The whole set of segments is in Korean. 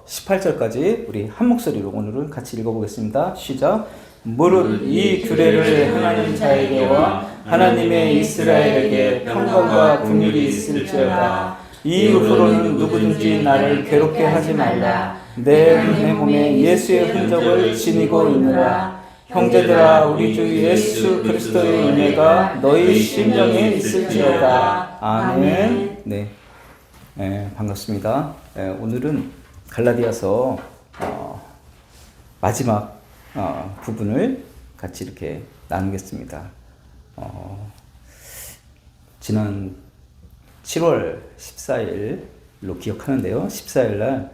18절까지 우리 한 목소리로 오늘은 같이 읽어보겠습니다. 시작. 무릇 이 규례를 하나님 자에게와 하나님의 이스라엘에게 평강과 긍휼이 있을지어다. 이 후로는 누구든지 나를 괴롭게 하지 말라. 내 몸에 예수의 흔적을 지니고 있느라. 형제들아, 우리 주 예수 그리스도의 은혜가 너희 심령에 있을지어다. 아멘. 네, 반갑습니다. 오늘은 갈라디아서 마지막 부분을 같이 이렇게 나누겠습니다. 지난 7월 14일로 기억하는데요. 14일날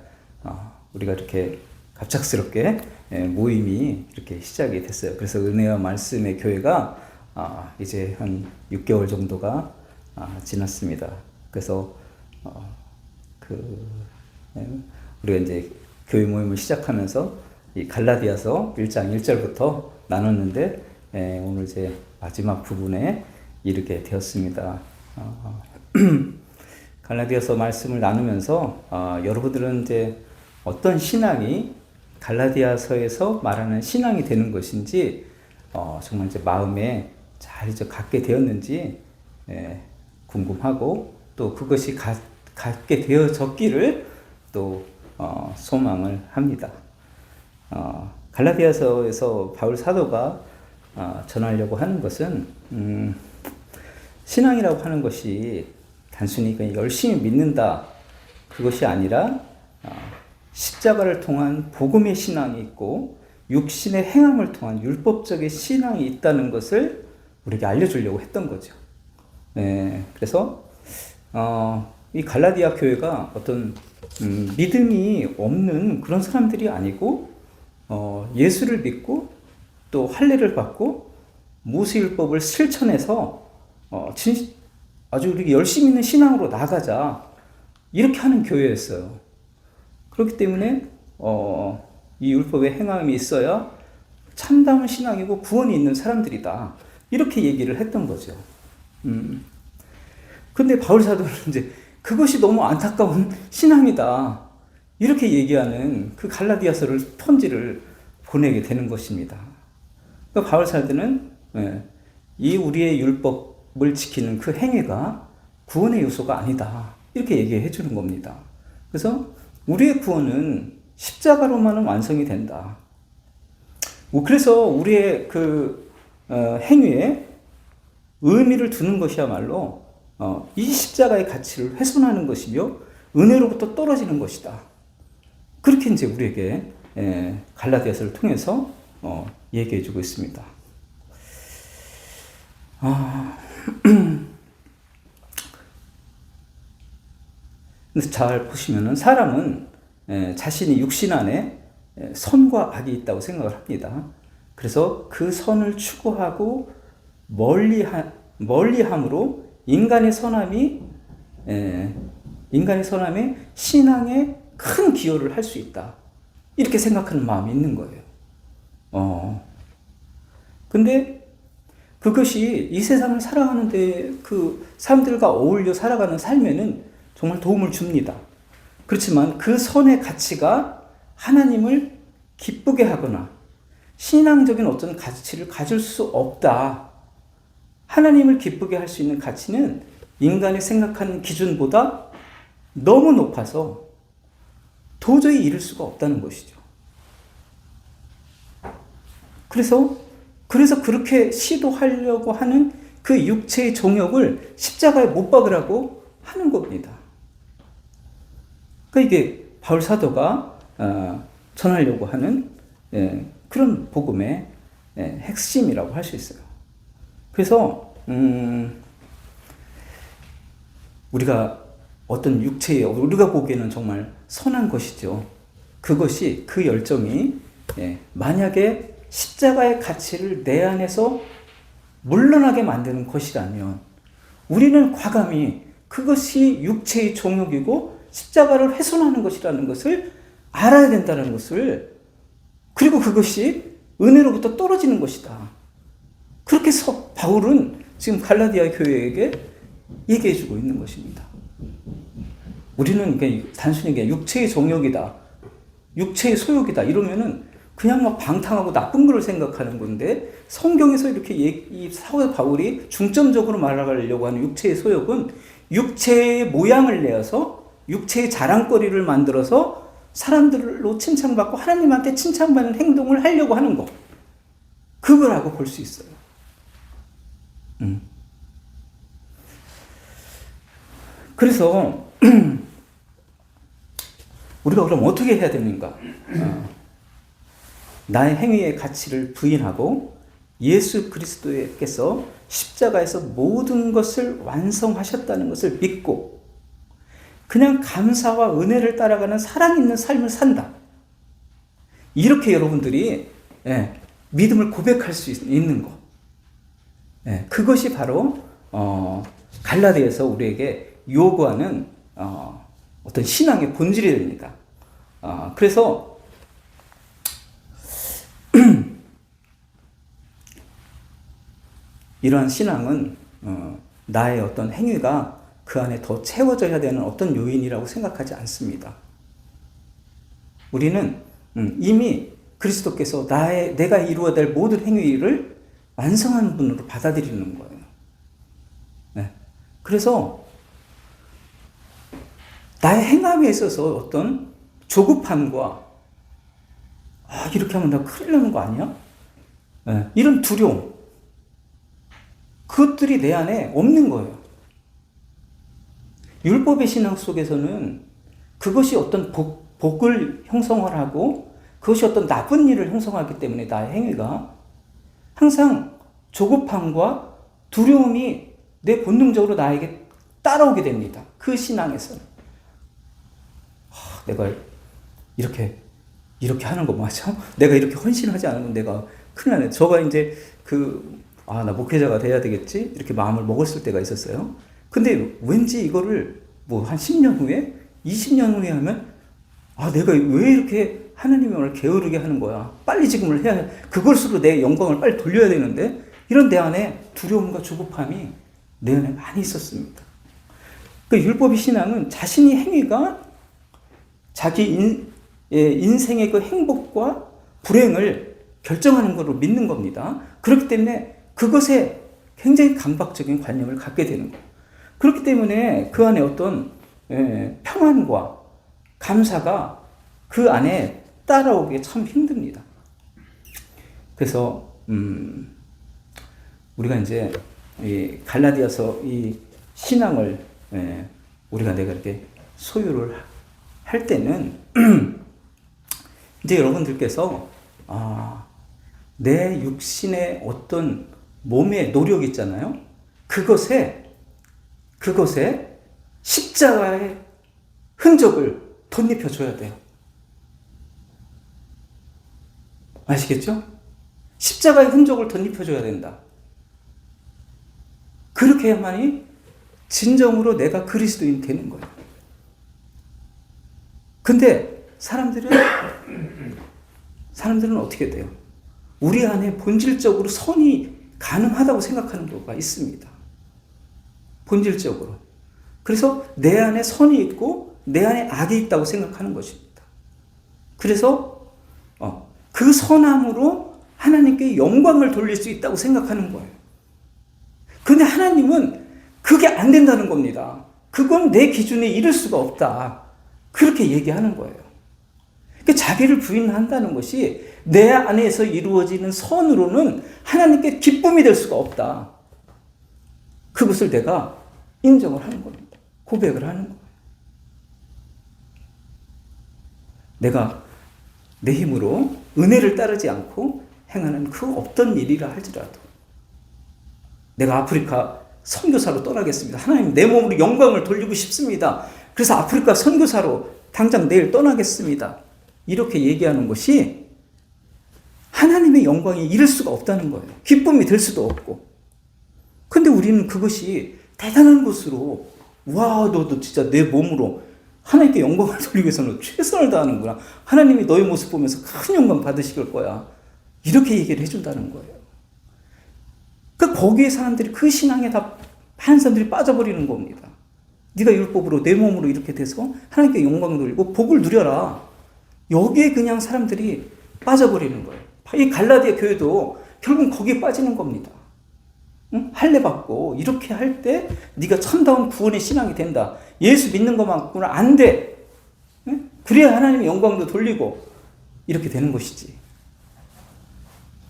우리가 이렇게 갑작스럽게 모임이 이렇게 시작이 됐어요. 그래서 은혜와 말씀의 교회가 이제 한 6개월 정도가 지났습니다. 그래서 우리가 이제 교회 모임을 시작하면서 이 갈라디아서 1장 1절부터 나눴는데 오늘 이제 마지막 부분에 이르게 되었습니다. 갈라디아서 말씀을 나누면서 여러분들은 이제 어떤 신앙이 갈라디아서에서 말하는 신앙이 되는 것인지 정말 이제 마음에 잘 이제 갖게 되었는지 궁금하고 또 그것이 갖게 되어졌기를 또 소망을 합니다. 갈라디아서에서 바울 사도가 전하려고 하는 것은 신앙이라고 하는 것이 단순히 그냥 열심히 믿는다 그것이 아니라 십자가를 통한 복음의 신앙이 있고 육신의 행함을 통한 율법적인 신앙이 있다는 것을 우리에게 알려주려고 했던 거죠. 그래서 이 갈라디아 교회가 어떤 믿음이 없는 그런 사람들이 아니고 예수를 믿고 또 할례를 받고 모세율법을 실천해서 아주 우리 열심히 있는 신앙으로 나가자 이렇게 하는 교회였어요. 그렇기 때문에 이 율법의 행함이 있어야 참다운 신앙이고 구원이 있는 사람들이다 이렇게 얘기를 했던 거죠. 근데 바울 사도는 이제 그것이 너무 안타까운 신앙이다 이렇게 얘기하는 그 갈라디아서를 편지를 보내게 되는 것입니다. 그러니까 바울 사도는 이 우리의 율법을 지키는 그 행위가 구원의 요소가 아니다 이렇게 얘기해 주는 겁니다. 그래서 우리의 구원은 십자가로만은 완성이 된다. 그래서 우리의 그 행위에 의미를 두는 것이야말로 이 십자가의 가치를 훼손하는 것이며 은혜로부터 떨어지는 것이다. 그렇게 이제 우리에게 갈라디아서를 통해서 얘기해주고 있습니다. 그래서 잘 보시면은 사람은 자신이 육신 안에 선과 악이 있다고 생각을 합니다. 그래서 그 선을 추구하고 멀리함으로 인간의 선함에 신앙에 큰 기여를 할 수 있다. 이렇게 생각하는 마음이 있는 거예요. 근데 그것이 이 세상을 살아가는데 그 사람들과 어울려 살아가는 삶에는 정말 도움을 줍니다. 그렇지만 그 선의 가치가 하나님을 기쁘게 하거나 신앙적인 어떤 가치를 가질 수 없다. 하나님을 기쁘게 할 수 있는 가치는 인간이 생각하는 기준보다 너무 높아서 도저히 이룰 수가 없다는 것이죠. 그래서 그렇게 시도하려고 하는 그 육체의 정욕을 십자가에 못 박으라고 하는 겁니다. 그러니까 이게 바울 사도가 전하려고 하는 그런 복음의 핵심이라고 할 수 있어요. 그래서 우리가 어떤 육체에 우리가 보기에는 정말 선한 것이죠. 그것이 그 열정이 만약에 십자가의 가치를 내 안에서 물러나게 만드는 것이라면 우리는 과감히 그것이 육체의 종욕이고 십자가를 훼손하는 것이라는 것을 알아야 된다는 것을, 그리고 그것이 은혜로부터 떨어지는 것이다. 그렇게 바울은 지금 갈라디아 교회에게 얘기해주고 있는 것입니다. 우리는 그냥 단순히 그냥 육체의 정욕이다 육체의 소욕이다 이러면은 그냥 막 방탕하고 나쁜 거를 생각하는 건데, 성경에서 이렇게 이 사도 바울이 중점적으로 말하려고 하는 육체의 소욕은 육체의 모양을 내어서 육체의 자랑거리를 만들어서 사람들로 칭찬받고 하나님한테 칭찬받는 행동을 하려고 하는 거, 그거라고 볼 수 있어요. 그래서 우리가 그럼 어떻게 해야 됩니까? 나의 행위의 가치를 부인하고 예수 그리스도께서 십자가에서 모든 것을 완성하셨다는 것을 믿고 그냥 감사와 은혜를 따라가는 사랑있는 삶을 산다. 이렇게 여러분들이 믿음을 고백할 수 있는 거. 그것이 바로 갈라디아에서 우리에게 요구하는 어떤 신앙의 본질이 됩니다. 그래서 이러한 신앙은 나의 어떤 행위가 그 안에 더 채워져야 되는 어떤 요인이라고 생각하지 않습니다. 우리는 이미 그리스도께서 내가 이루어야 될 모든 행위를 완성한 분으로 받아들이는 거예요. 그래서 나의 행함에 있어서 어떤 조급함과 이렇게 하면 나 큰일 나는 거 아니야? 이런 두려움, 그것들이 내 안에 없는 거예요. 율법의 신앙 속에서는 그것이 어떤 복을 형성하고 그것이 어떤 나쁜 일을 형성하기 때문에 나의 행위가 항상 조급함과 두려움이 내 본능적으로 나에게 따라오게 됩니다. 그 신앙에서는. 내가 이렇게 하는 거 맞아? 내가 이렇게 헌신하지 않으면 내가 큰일 나네. 저가 이제 나 목회자가 돼야 되겠지? 이렇게 마음을 먹었을 때가 있었어요. 근데 왠지 이거를 한 10년 후에, 20년 후에 하면, 내가 왜 이렇게 하나님의 말을 게으르게 하는 거야? 빨리 지금을 해야 해. 그걸수록 내 영광을 빨리 돌려야 되는데, 이런 내 안에 두려움과 조급함이 내 안에 많이 있었습니다. 그 율법의 신앙은 자신의 행위가 자기 인생의 그 행복과 불행을 결정하는 것으로 믿는 겁니다. 그렇기 때문에 그것에 굉장히 강박적인 관념을 갖게 되는 거예요. 그렇기 때문에 그 안에 어떤 평안과 감사가 그 안에 따라오기 참 힘듭니다. 그래서 우리가 이제 이 갈라디아서 이 신앙을 우리가 내가 이렇게 소유를 할 때는 이제 여러분들께서 내 육신의 어떤 몸의 노력 있잖아요. 그것에 십자가의 흔적을 덧입혀 줘야 돼요. 아시겠죠? 십자가의 흔적을 덧입혀 줘야 된다. 그렇게 해야만이 진정으로 내가 그리스도인 되는 거예요. 근데 사람들은 어떻게 돼요? 우리 안에 본질적으로 선이 가능하다고 생각하는 경우가 있습니다. 본질적으로. 그래서 내 안에 선이 있고 내 안에 악이 있다고 생각하는 것입니다. 그래서 그 선함으로 하나님께 영광을 돌릴 수 있다고 생각하는 거예요. 근데 하나님은 그게 안 된다는 겁니다. 그건 내 기준에 이를 수가 없다. 그렇게 얘기하는 거예요. 그러니까 자기를 부인한다는 것이 내 안에서 이루어지는 선으로는 하나님께 기쁨이 될 수가 없다. 그것을 내가 인정을 하는 겁니다. 고백을 하는 거예요. 내가 내 힘으로 은혜를 따르지 않고 행하는 그 어떤 일이라 할지라도 내가 아프리카 선교사로 떠나겠습니다. 하나님, 내 몸으로 영광을 돌리고 싶습니다. 그래서 아프리카 선교사로 당장 내일 떠나겠습니다. 이렇게 얘기하는 것이 하나님의 영광이 이를 수가 없다는 거예요. 기쁨이 될 수도 없고. 근데 우리는 그것이 대단한 것으로, 와, 너 진짜 내 몸으로 하나님께 영광을 돌리기 위해서는 최선을 다하는구나. 하나님이 너의 모습 보면서 큰 영광 받으실 거야. 이렇게 얘기를 해준다는 거예요. 그러니까 거기에 사람들이, 그 신앙에 다 많은 사람들이 빠져버리는 겁니다. 네가 율법으로 내 몸으로 이렇게 돼서 하나님께 영광을 돌리고 복을 누려라. 여기에 그냥 사람들이 빠져버리는 거예요. 이 갈라디아 교회도 결국 거기에 빠지는 겁니다. 응? 할례 받고 이렇게 할 때 네가 참다운 구원의 신앙이 된다. 예수 믿는 것만큼은 안 돼. 응? 그래야 하나님의 영광도 돌리고 이렇게 되는 것이지.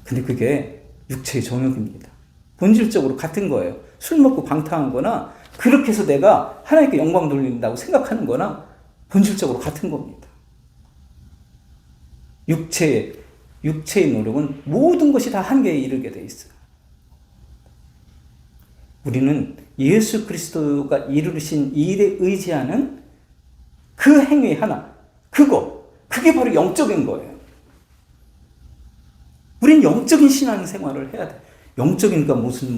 근데 그게 육체의 정욕입니다. 본질적으로 같은 거예요. 술 먹고 방탕한 거나 그렇게 해서 내가 하나님께 영광 돌린다고 생각하는 거나 본질적으로 같은 겁니다. 육체의 노력은 모든 것이 다 한계에 이르게 돼 있어요. 우리는 예수 그리스도가 이루신 일에 의지하는 그 행위 하나, 그게 바로 영적인 거예요. 우린 영적인 신앙생활을 해야 돼. 영적이니까 무슨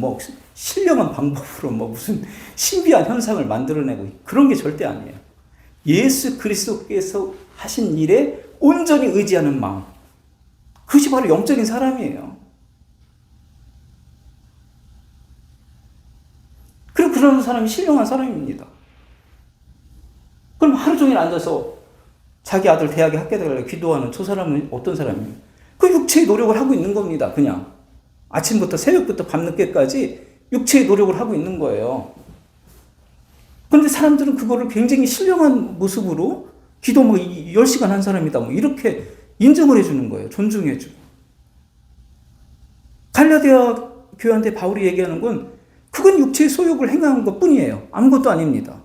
신령한 방법으로 무슨 신비한 현상을 만들어내고 그런 게 절대 아니에요. 예수 그리스도께서 하신 일에 온전히 의지하는 마음. 그것이 바로 영적인 사람이에요. 그리고 그런 사람이 신령한 사람입니다. 그럼 하루 종일 앉아서 자기 아들 대학에 합격하려고 기도하는 저 사람은 어떤 사람이에요? 그 육체의 노력을 하고 있는 겁니다. 그냥 아침부터 새벽부터 밤늦게까지 육체의 노력을 하고 있는 거예요. 그런데 사람들은 그거를 굉장히 신령한 모습으로 기도 10시간 한 사람이다 이렇게 인정을 해주는 거예요. 존중해주고. 갈라디아 교회한테 바울이 얘기하는 건 그건 육체의 소욕을 행하는 것 뿐이에요. 아무것도 아닙니다.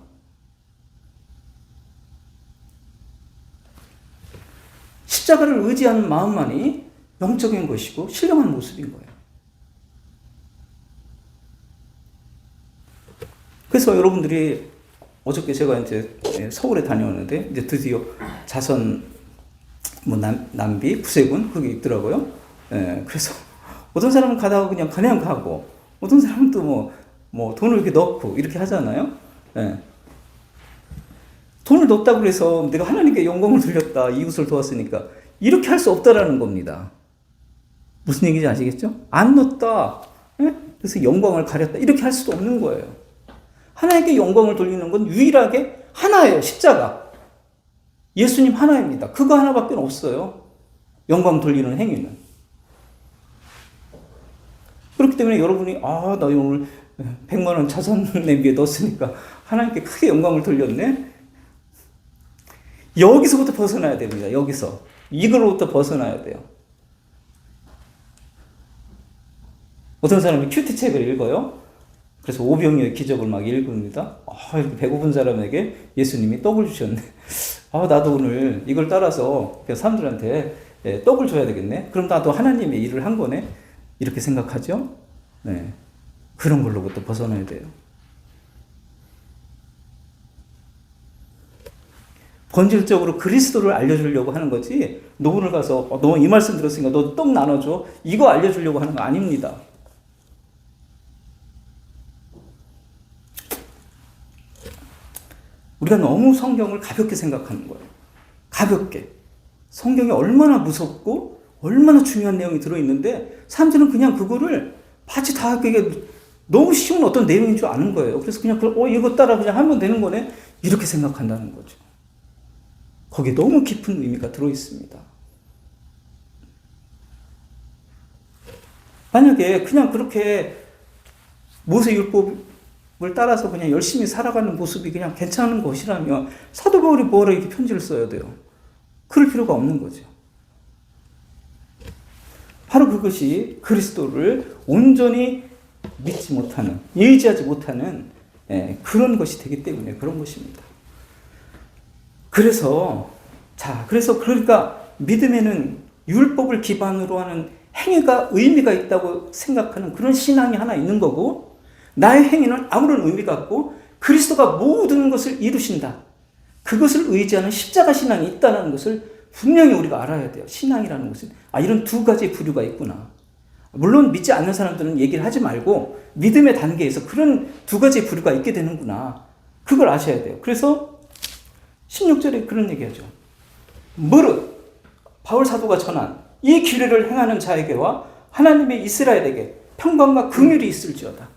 십자가를 의지하는 마음만이 영적인 것이고 신령한 모습인 거예요. 그래서 여러분들이 어저께 제가 이제 서울에 다녀왔는데 이제 드디어 자선 남비 구세군 그게 있더라고요. 그래서 어떤 사람은 가다가 그냥 가고 어떤 사람은 또 돈을 이렇게 넣고 이렇게 하잖아요. 돈을 넣었다고 해서 내가 하나님께 영광을 돌렸다. 이웃을 도왔으니까. 이렇게 할 수 없다라는 겁니다. 무슨 얘기인지 아시겠죠? 안 넣었다. 그래서 영광을 가렸다. 이렇게 할 수도 없는 거예요. 하나님께 영광을 돌리는 건 유일하게 하나예요. 십자가. 예수님 하나입니다. 그거 하나밖에 없어요. 영광 돌리는 행위는. 그렇기 때문에 여러분이 나 오늘 100만 원 자선 냄비에 넣었으니까 하나님께 크게 영광을 돌렸네. 여기서부터 벗어나야 됩니다. 여기서. 이거로부터 벗어나야 돼요. 어떤 사람이 큐티 책을 읽어요. 그래서 오병이어의 기적을 막 읽습니다. 이렇게 배고픈 사람에게 예수님이 떡을 주셨네. 나도 오늘 이걸 따라서 사람들한테 떡을 줘야 되겠네. 그럼 나도 하나님의 일을 한 거네. 이렇게 생각하죠. 네. 그런 걸로부터 벗어나야 돼요. 본질적으로 그리스도를 알려주려고 하는 거지, 노분을 가서 너 이 말씀 들었으니까 너 떡 나눠줘, 이거 알려주려고 하는 거 아닙니다. 우리가 너무 성경을 가볍게 생각하는 거예요. 가볍게. 성경이 얼마나 무섭고 얼마나 중요한 내용이 들어있는데 사람들은 그냥 그거를 마치 다 그게 너무 쉬운 어떤 내용인 줄 아는 거예요. 그래서 그냥 이거 따라 그냥 하면 되는 거네, 이렇게 생각한다는 거죠. 거기에 너무 깊은 의미가 들어있습니다. 만약에 그냥 그렇게 모세율법을 따라서 그냥 열심히 살아가는 모습이 그냥 괜찮은 것이라면 사도 바울이 뭐하러 이렇게 편지를 써야 돼요? 그럴 필요가 없는 거죠. 바로 그것이 그리스도를 온전히 믿지 못하는, 의지하지 못하는 그런 것이 되기 때문에 그런 것입니다. 그러니까 믿음에는 율법을 기반으로 하는 행위가 의미가 있다고 생각하는 그런 신앙이 하나 있는 거고, 나의 행위는 아무런 의미가 없고 그리스도가 모든 것을 이루신다, 그것을 의지하는 십자가 신앙이 있다는 것을 분명히 우리가 알아야 돼요. 신앙이라는 것은 이런 두 가지 부류가 있구나. 물론 믿지 않는 사람들은 얘기를 하지 말고 믿음의 단계에서 그런 두 가지 부류가 있게 되는구나, 그걸 아셔야 돼요. 그래서 16절에 그런 얘기하죠. 무릇 바울 사도가 전한 이 규례를 행하는 자에게와 하나님의 이스라엘에게 평강과 긍휼이 있을지어다.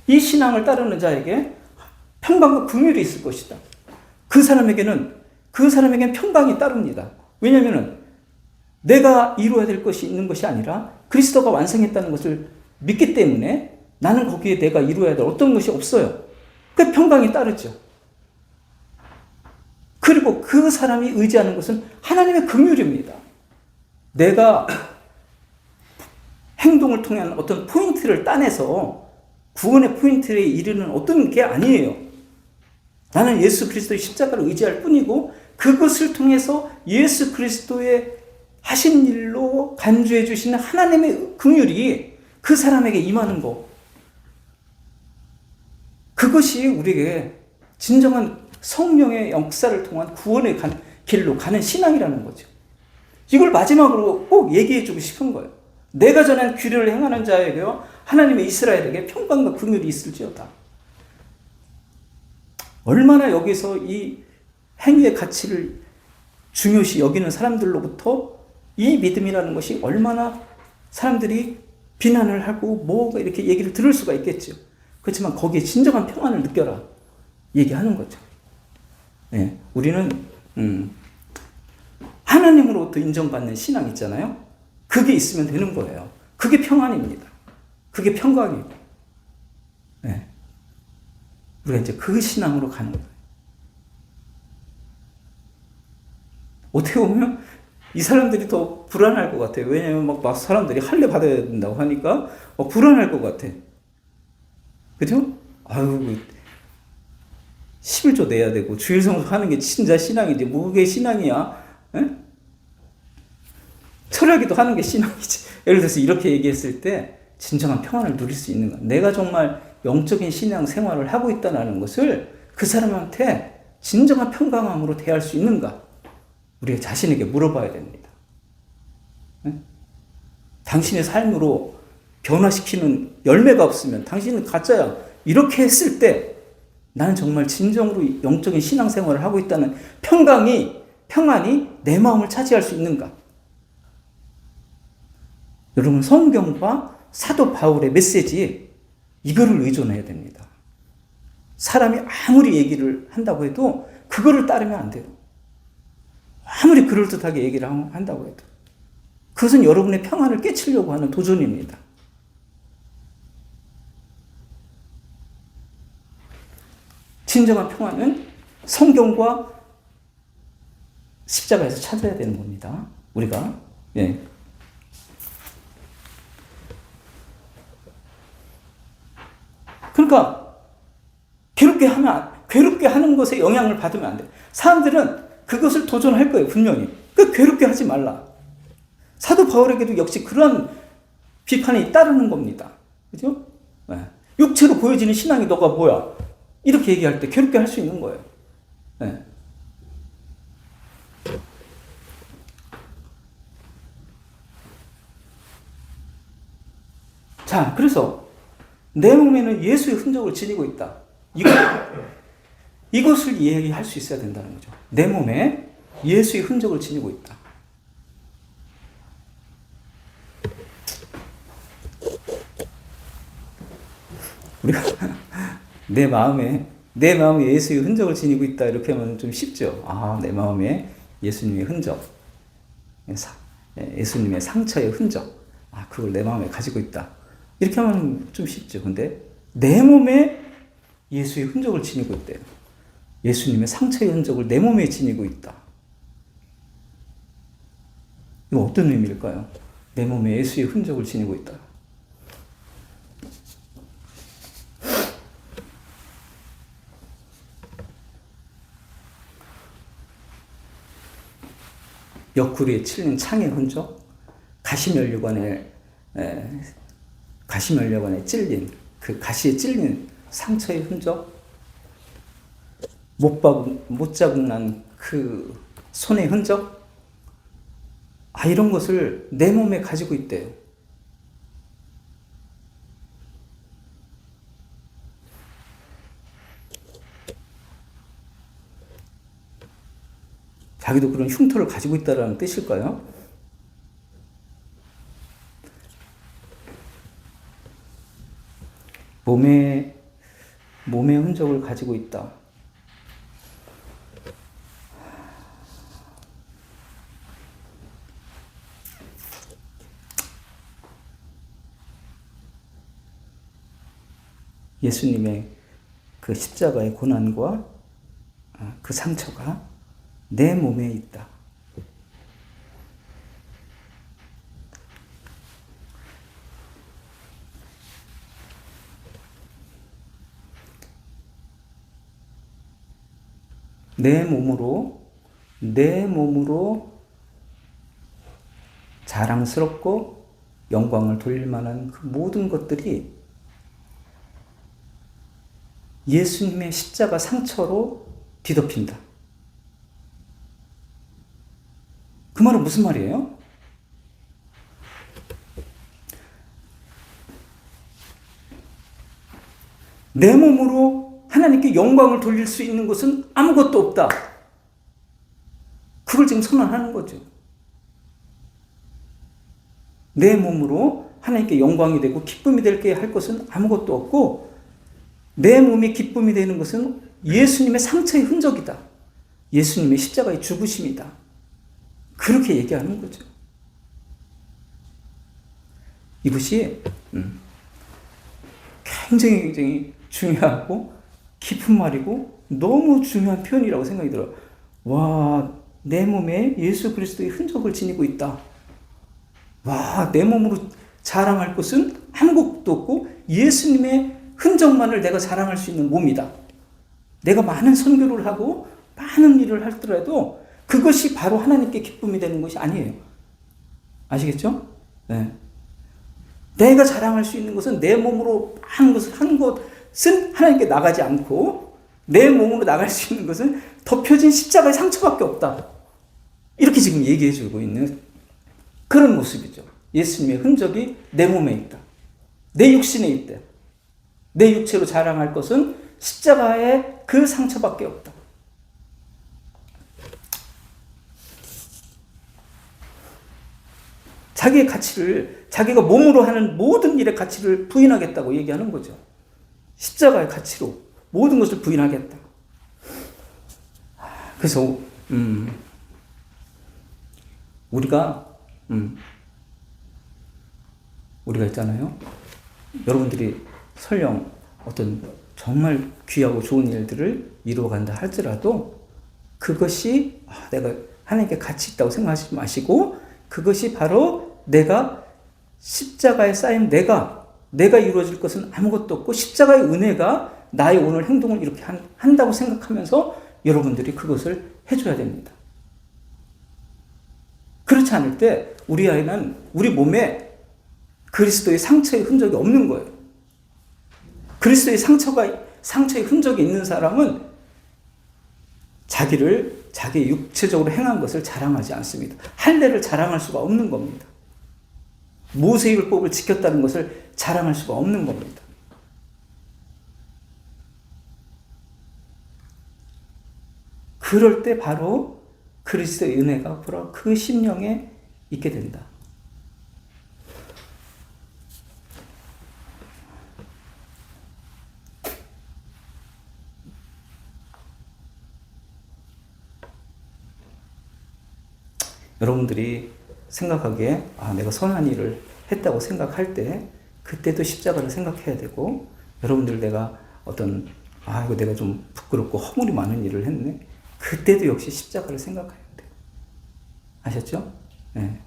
이 신앙을 따르는 자에게 평강과 긍휼이 있을 것이다. 그 사람에게는 그 사람에겐 평강이 따릅니다. 왜냐하면 내가 이루어야 될 것이 있는 것이 아니라 그리스도가 완성했다는 것을 믿기 때문에 나는 거기에 내가 이루어야 될 어떤 것이 없어요. 그 평강이 따르죠. 그리고 그 사람이 의지하는 것은 하나님의 긍휼입니다. 내가 행동을 통한 어떤 포인트를 따내서 구원의 포인트에 이르는 어떤 게 아니에요. 나는 예수 그리스도의 십자가를 의지할 뿐이고 그것을 통해서 예수 그리스도의 하신 일로 간주해 주시는 하나님의 긍휼이 그 사람에게 임하는 것. 그것이 우리에게 진정한 성령의 역사를 통한 구원의 길로 가는 신앙이라는 거죠. 이걸 마지막으로 꼭 얘기해 주고 싶은 거예요. 내가 전한 규례를 행하는 자에게요 하나님의 이스라엘에게 평강과 긍휼이 있을지어다. 얼마나 여기서 이 행위의 가치를 중요시 여기는 사람들로부터 이 믿음이라는 것이 얼마나 사람들이 비난을 하고 뭐가 이렇게 얘기를 들을 수가 있겠죠. 그렇지만 거기에 진정한 평안을 느껴라 얘기하는 거죠. 네, 우리는 하나님으로부터 인정받는 신앙 있잖아요. 그게 있으면 되는 거예요. 그게 평안입니다. 그게 평강이고. 네. 우리가 이제 그 신앙으로 가는 거예요. 어떻게 보면 이 사람들이 더 불안할 것 같아요. 왜냐하면 막 사람들이 할례 받아야 된다고 하니까 불안할 것 같아. 그죠? 아유, 11조 내야 되고 주일성수 하는 게 진짜 신앙이지. 뭐게 신앙이야? 에? 철야기도 하는 게 신앙이지. 예를 들어서 이렇게 얘기했을 때 진정한 평안을 누릴 수 있는가? 내가 정말 영적인 신앙 생활을 하고 있다는 것을 그 사람한테 진정한 평강함으로 대할 수 있는가? 우리가 자신에게 물어봐야 됩니다. 에? 당신의 삶으로 변화시키는 열매가 없으면 당신은 가짜야. 이렇게 했을 때 나는 정말 진정으로 영적인 신앙생활을 하고 있다는 평안이 내 마음을 차지할 수 있는가? 여러분, 성경과 사도 바울의 메시지 이거를 의존해야 됩니다. 사람이 아무리 얘기를 한다고 해도 그거를 따르면 안 돼요. 아무리 그럴듯하게 얘기를 한다고 해도 그것은 여러분의 평안을 깨치려고 하는 도전입니다. 진정한 평안은 성경과 십자가에서 찾아야 되는 겁니다. 우리가. 예. 그러니까 괴롭게 하는 것에 영향을 받으면 안 돼. 사람들은 그것을 도전할 거예요, 분명히. 그 괴롭게 하지 말라. 사도 바울에게도 역시 그런 비판이 따르는 겁니다. 그죠? 네. 육체로 보여지는 신앙이 너가 뭐야? 이렇게 얘기할 때 괴롭게 할 수 있는 거예요. 네. 자, 그래서 내 몸에는 예수의 흔적을 지니고 있다. 이것을 이해할 수 있어야 된다는 거죠. 내 몸에 예수의 흔적을 지니고 있다. 우리가 내 마음에 예수의 흔적을 지니고 있다 이렇게 하면 좀 쉽죠. 아, 내 마음에 예수님의 흔적, 예수님의 상처의 흔적, 아, 그걸 내 마음에 가지고 있다. 이렇게 하면 좀 쉽죠. 근데 내 몸에 예수의 흔적을 지니고 있대요. 예수님의 상처의 흔적을 내 몸에 지니고 있다. 이거 어떤 의미일까요? 내 몸에 예수의 흔적을 지니고 있다. 옆구리에 찔린 창의 흔적, 가시면류관에 찔린 그 가시에 찔린 상처의 흔적, 못자국 난 그 손의 흔적, 이런 것을 내 몸에 가지고 있대요. 자기도 그런 흉터를 가지고 있다는 뜻일까요? 몸의 흔적을 가지고 있다. 예수님의 그 십자가의 고난과 그 상처가 내 몸에 있다. 내 몸으로 자랑스럽고 영광을 돌릴 만한 그 모든 것들이 예수님의 십자가 상처로 뒤덮인다. 그 말은 무슨 말이에요? 내 몸으로 하나님께 영광을 돌릴 수 있는 것은 아무것도 없다. 그걸 지금 선언하는 거죠. 내 몸으로 하나님께 영광이 되고 기쁨이 되게 할 것은 아무것도 없고, 내 몸이 기쁨이 되는 것은 예수님의 상처의 흔적이다. 예수님의 십자가의 죽으심이다. 그렇게 얘기하는 거죠. 이것이 굉장히 중요하고 깊은 말이고 너무 중요한 표현이라고 생각이 들어요. 와, 내 몸에 예수 그리스도의 흔적을 지니고 있다. 와, 내 몸으로 자랑할 것은 아무것도 없고 예수님의 흔적만을 내가 자랑할 수 있는 몸이다. 내가 많은 선교를 하고 많은 일을 하더라도 그것이 바로 하나님께 기쁨이 되는 것이 아니에요. 아시겠죠? 네. 내가 자랑할 수 있는 것은 내 몸으로 하는 것은 하나님께 나가지 않고, 내 몸으로 나갈 수 있는 것은 덮여진 십자가의 상처밖에 없다. 이렇게 지금 얘기해 주고 있는 그런 모습이죠. 예수님의 흔적이 내 몸에 있다. 내 육신에 있다. 내 육체로 자랑할 것은 십자가의 그 상처밖에 없다. 자기의 가치를, 자기가 몸으로 하는 모든 일의 가치를 부인하겠다고 얘기하는 거죠. 십자가의 가치로 모든 것을 부인하겠다. 그래서 우리가 있잖아요. 여러분들이 설령 어떤 정말 귀하고 좋은 일들을 이루어간다 할지라도 그것이 내가 하나님께 가치 있다고 생각하지 마시고, 그것이 바로 내가 십자가에 쌓인 내가 이루어질 것은 아무것도 없고 십자가의 은혜가 나의 오늘 행동을 이렇게 한다고 생각하면서 여러분들이 그것을 해줘야 됩니다. 그렇지 않을 때 우리 아이는 우리 몸에 그리스도의 상처의 흔적이 없는 거예요. 그리스도의 상처의 흔적이 있는 사람은 자기의 육체적으로 행한 것을 자랑하지 않습니다. 할례를 자랑할 수가 없는 겁니다. 모세율법을 지켰다는 것을 자랑할 수가 없는 겁니다. 그럴 때 바로 그리스도의 은혜가 바로 그 심령에 있게 된다. 여러분들이 생각하기에 내가 선한 일을 했다고 생각할 때 그때도 십자가를 생각해야 되고, 여러분들 내가 이거 내가 좀 부끄럽고 허물이 많은 일을 했네, 그때도 역시 십자가를 생각해야 돼요. 아셨죠? 네.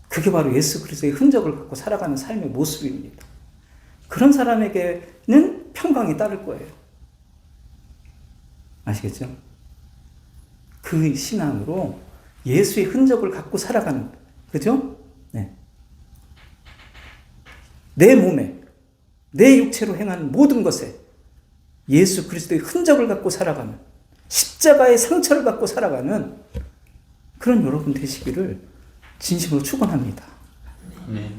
그게 바로 예수 그리스도의 흔적을 갖고 살아가는 삶의 모습입니다. 그런 사람에게는 평강이 따를 거예요. 아시겠죠? 그 신앙으로 예수의 흔적을 갖고 살아가는, 그죠? 네. 내 몸에, 내 육체로 행하는 모든 것에 예수 그리스도의 흔적을 갖고 살아가는, 십자가의 상처를 갖고 살아가는 그런 여러분 되시기를 진심으로 축원합니다.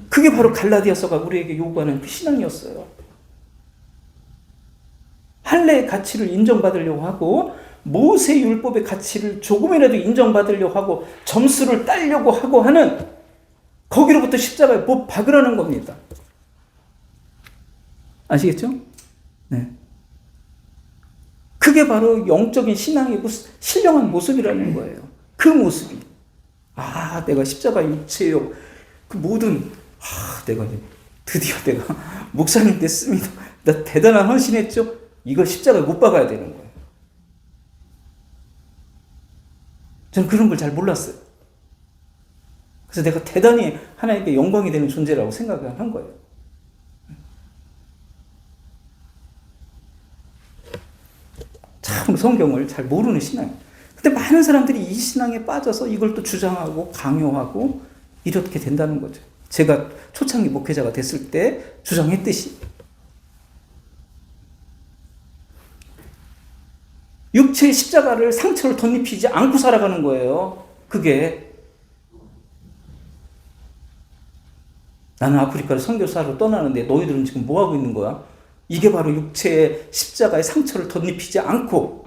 그게 바로 갈라디아서가 우리에게 요구하는 그 신앙이었어요. 할례의 가치를 인정받으려고 하고, 모세 율법의 가치를 조금이라도 인정받으려고 하고 점수를 따려고 하고 하는, 거기로부터 십자가에 못 박으라는 겁니다. 아시겠죠? 네. 그게 바로 영적인 신앙이고 신령한 모습이라는 거예요. 그 모습이. 내가 십자가 육체요. 그 모든, 내가 드디어 내가 목사님 됐습니다. 나 대단한 헌신했죠? 이거 십자가에 못 박아야 되는 거예요. 저는 그런 걸 잘 몰랐어요. 그래서 내가 대단히 하나님께 영광이 되는 존재라고 생각을 한 거예요. 참 성경을 잘 모르는 신앙이에요. 근데 많은 사람들이 이 신앙에 빠져서 이걸 또 주장하고 강요하고 이렇게 된다는 거죠. 제가 초창기 목회자가 됐을 때 주장했듯이 육체의 십자가를 상처를 덧입히지 않고 살아가는 거예요. 그게 나는 아프리카를 선교사로 떠나는데 너희들은 지금 뭐 하고 있는 거야? 이게 바로 육체의 십자가의 상처를 덧입히지 않고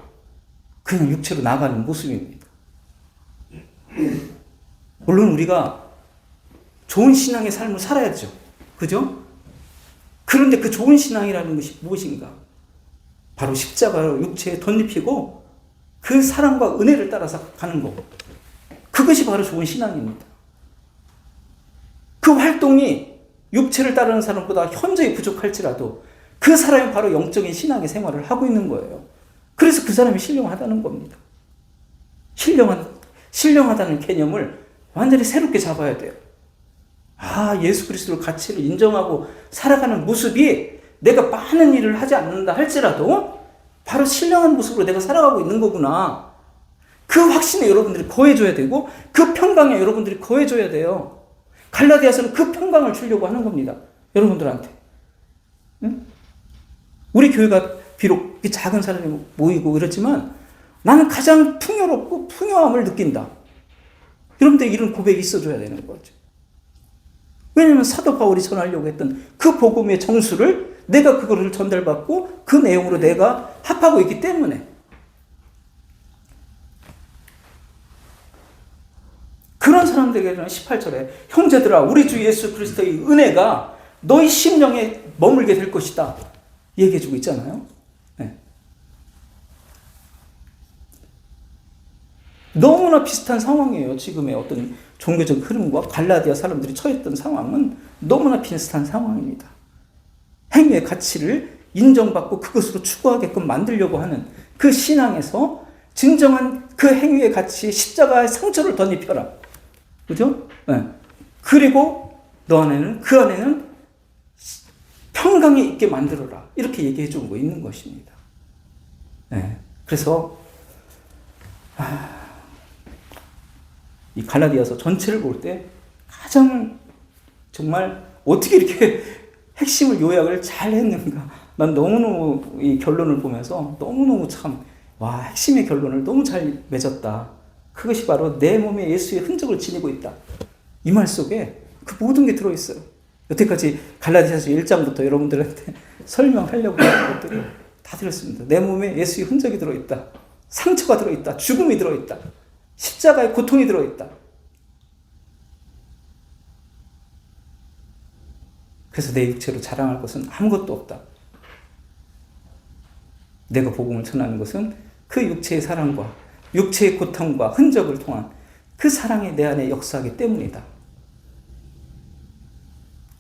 그냥 육체로 나가는 모습입니다. 물론 우리가 좋은 신앙의 삶을 살아야죠. 그죠? 그런데 그 좋은 신앙이라는 것이 무엇인가? 바로 십자가로 육체에 덧입히고 그 사랑과 은혜를 따라서 가는 거. 그것이 바로 좋은 신앙입니다. 그 활동이 육체를 따르는 사람보다 현저히 부족할지라도 그 사람이 바로 영적인 신앙의 생활을 하고 있는 거예요. 그래서 그 사람이 신령하다는 겁니다. 신령하다는 개념을 완전히 새롭게 잡아야 돼요. 아, 예수 그리스도의 가치를 인정하고 살아가는 모습이 내가 많은 일을 하지 않는다 할지라도 바로 신령한 모습으로 내가 살아가고 있는 거구나. 그 확신에 여러분들이 거해줘야 되고 그 평강에 여러분들이 거해줘야 돼요. 갈라디아서는 그 평강을 주려고 하는 겁니다. 여러분들한테. 응? 우리 교회가 비록 작은 사람이 모이고 그렇지만 나는 가장 풍요롭고 풍요함을 느낀다. 여러분들 이런 고백이 있어줘야 되는 거죠. 왜냐하면 사도 바울이 전하려고 했던 그 복음의 정수를 내가 그거를 전달받고 그 내용으로 내가 합하고 있기 때문에 그런 사람들에게는 18절에 형제들아 우리 주 예수 그리스도의 은혜가 너희 심령에 머물게 될 것이다 얘기해주고 있잖아요. 네. 너무나 비슷한 상황이에요. 지금의 어떤 종교적 흐름과 갈라디아 사람들이 처했던 상황은 너무나 비슷한 상황입니다. 행위의 가치를 인정받고 그것으로 추구하게끔 만들려고 하는 그 신앙에서 진정한 그 행위의 가치, 십자가의 상처를 덧입혀라. 그죠? 네. 그리고 너 안에는, 그 안에는 평강이 있게 만들어라. 이렇게 얘기해 주고 있는 것입니다. 네. 그래서, 이 갈라디아서 전체를 볼 때 가장 정말 어떻게 이렇게 핵심을 요약을 잘 했는가. 난 너무너무 이 결론을 보면서 너무너무 참, 와, 핵심의 결론을 너무 잘 맺었다. 그것이 바로 내 몸에 예수의 흔적을 지니고 있다. 이 말 속에 그 모든 게 들어있어요. 여태까지 갈라디아서 1장부터 여러분들한테 설명하려고 하는 것들이 다 들었습니다. 내 몸에 예수의 흔적이 들어있다. 상처가 들어있다. 죽음이 들어있다. 십자가의 고통이 들어있다. 그래서 내 육체로 자랑할 것은 아무것도 없다. 내가 복음을 전하는 것은 그 육체의 사랑과 육체의 고통과 흔적을 통한 그 사랑이 내 안에 역사하기 때문이다.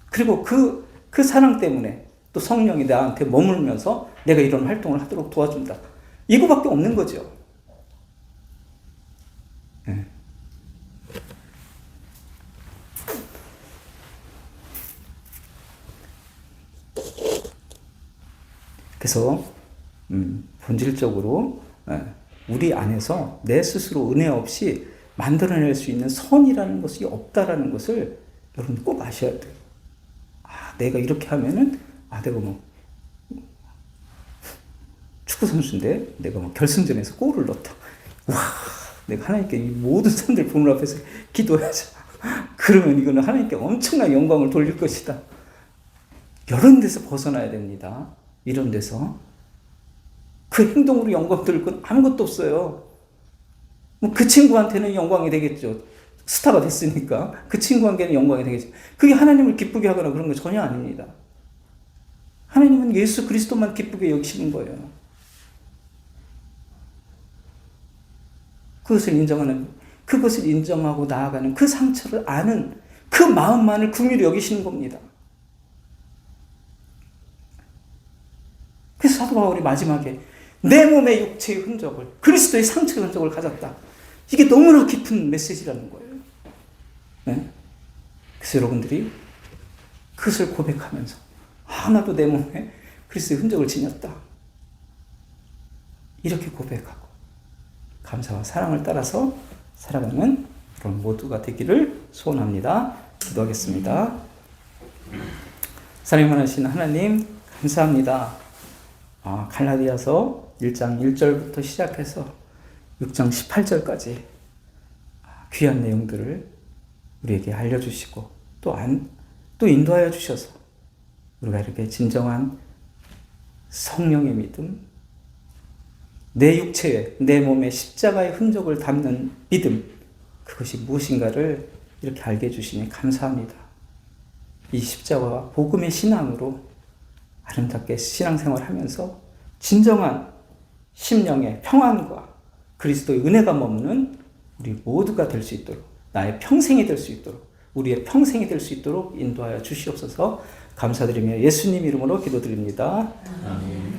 그리고 그 사랑 때문에 또 성령이 나한테 머물면서 내가 이런 활동을 하도록 도와준다. 이거밖에 없는 거죠. 네. 그래서 본질적으로 우리 안에서 내 스스로 은혜 없이 만들어낼 수 있는 선이라는 것이 없다라는 것을 여러분 꼭 아셔야 돼요. 아, 내가 이렇게 하면은 내가 뭐 축구 선수인데 내가 뭐 결승전에서 골을 넣었다. 와, 내가 하나님께 이 모든 사람들 보는 앞에서 기도해야죠. 그러면 이거는 하나님께 엄청난 영광을 돌릴 것이다. 이런 데서 벗어나야 됩니다. 이런 데서. 그 행동으로 영광 돌릴 건 아무것도 없어요. 뭐 그 친구한테는 영광이 되겠죠. 스타가 됐으니까. 그 친구한테는 영광이 되겠죠. 그게 하나님을 기쁘게 하거나 그런 거 전혀 아닙니다. 하나님은 예수 그리스도만 기쁘게 여기시는 거예요. 그것을 인정하고 나아가는 그 상처를 아는 그 마음만을 긍휼히 여기시는 겁니다. 그래서 사도 바울이 마지막에 내 몸의 육체의 흔적을, 그리스도의 상처의 흔적을 가졌다. 이게 너무나 깊은 메시지라는 거예요. 네? 그래서 여러분들이 그것을 고백하면서 나도 내 몸에 그리스도의 흔적을 지녔다. 이렇게 고백하고 감사와 사랑을 따라서 살아가는 그런 모두가 되기를 소원합니다. 기도하겠습니다. 사랑이 많으신 하나님 감사합니다. 갈라디아서 1장 1절부터 시작해서 6장 18절까지 귀한 내용들을 우리에게 알려주시고 또 인도하여 주셔서 우리가 이렇게 진정한 성령의 믿음, 내 육체에, 내 몸에 십자가의 흔적을 담는 믿음, 그것이 무엇인가를 이렇게 알게 해주시니 감사합니다. 이 십자가와 복음의 신앙으로 아름답게 신앙생활을 하면서 진정한 심령의 평안과 그리스도의 은혜가 머무는 우리 모두가 될 수 있도록, 나의 평생이 될 수 있도록, 우리의 평생이 될 수 있도록 인도하여 주시옵소서. 감사드리며 예수님 이름으로 기도드립니다. 아멘.